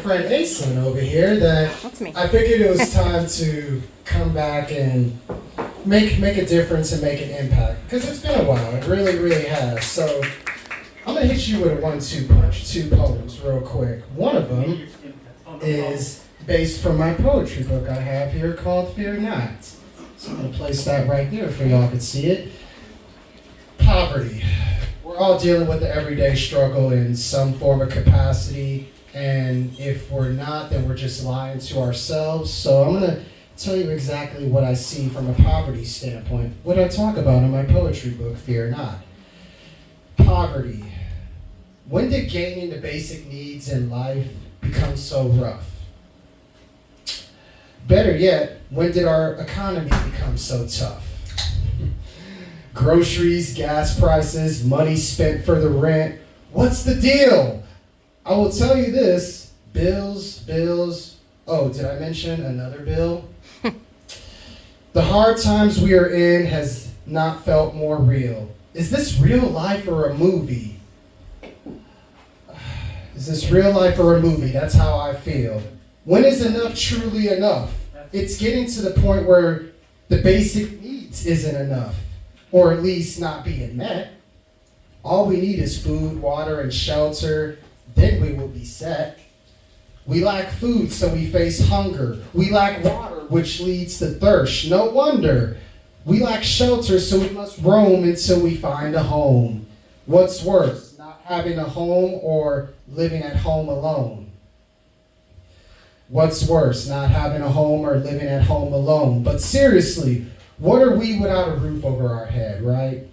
friend Aislinn over here that That's me. I figured it was time to come back and make a difference and make an impact. Because it's been a while. It really, really has. So I'm going to hit you with a 1-2 punch, 2 poems real quick. One of them is based from my poetry book I have here called Fear Not. So I'm going to place that right there for y'all can see it. Poverty. We're all dealing with the everyday struggle in some form of capacity, and if we're not, then we're just lying to ourselves. So I'm going to tell you exactly what I see from a poverty standpoint, what I talk about in my poetry book, Fear Not. Poverty. When did gaining the basic needs in life become so rough? Better yet, when did our economy become so tough? Groceries, gas prices, money spent for the rent. What's the deal? I will tell you this, bills. Oh, did I mention another bill? The hard times we are in has not felt more real. Is this real life or a movie? Is this real life or a movie? That's how I feel. When is enough truly enough? It's getting to the point where the basic needs isn't enough. Or at least not being met. All we need is food, water, and shelter. Then we will be set. We lack food, so we face hunger. We lack water, which leads to thirst. No wonder. We lack shelter, so we must roam until we find a home. What's worse, not having a home or living at home alone? What's worse, not having a home or living at home alone? But seriously, what are we without a roof over our head, right?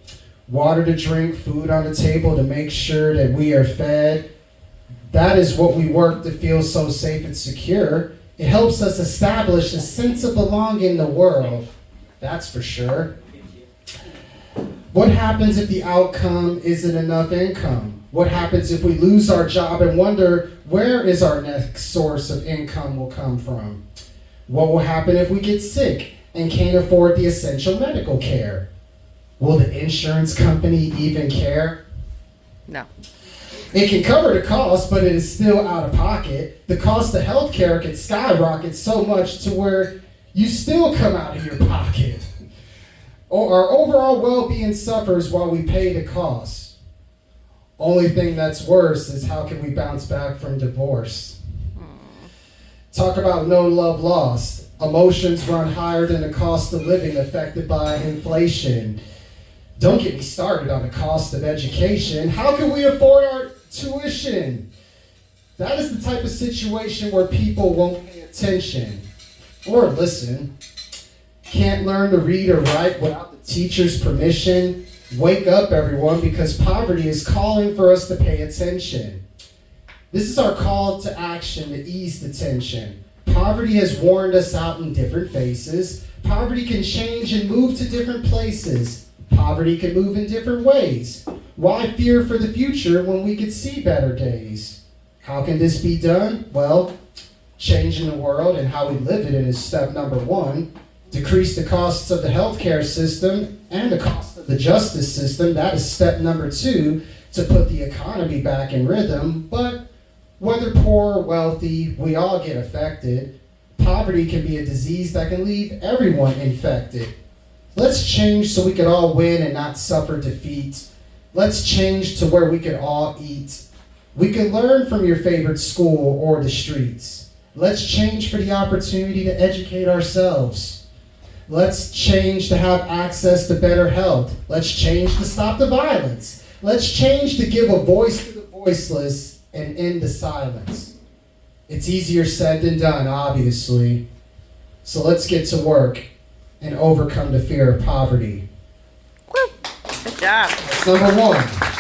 Water to drink, food on the table to make sure that we are fed. That is what we work to feel so safe and secure. It helps us establish a sense of belonging in the world, that's for sure. What happens if the outcome isn't enough income? What happens if we lose our job and wonder where is our next source of income will come from? What will happen if we get sick and can't afford the essential medical care? Will the insurance company even care? No. It can cover the cost, but it is still out of pocket. The cost of healthcare can skyrocket so much to where you still come out of your pocket. Our overall well-being suffers while we pay the cost. Only thing that's worse is how can we bounce back from divorce? Talk about no love lost. Emotions run higher than the cost of living affected by inflation. Don't get me started on the cost of education. How can we afford our tuition? That is the type of situation where people won't pay attention or listen. Can't learn to read or write without the teacher's permission. Wake up, everyone, because poverty is calling for us to pay attention. This is our call to action to ease the tension. Poverty has warned us out in different faces. Poverty can change and move to different places. Poverty can move in different ways. Why fear for the future when we could see better days? How can this be done? Well, changing the world and how we live in it is step number 1. Decrease the costs of the healthcare system and the cost of the justice system. That is step number 2 to put the economy back in rhythm. But whether poor or wealthy, we all get affected. Poverty can be a disease that can leave everyone infected. Let's change so we can all win and not suffer defeat. Let's change to where we can all eat. We can learn from your favorite school or the streets. Let's change for the opportunity to educate ourselves. Let's change to have access to better health. Let's change to stop the violence. Let's change to give a voice to the voiceless and end the silence. It's easier said than done, obviously. So let's get to work and overcome the fear of poverty. Woo! Good job. That's number 1.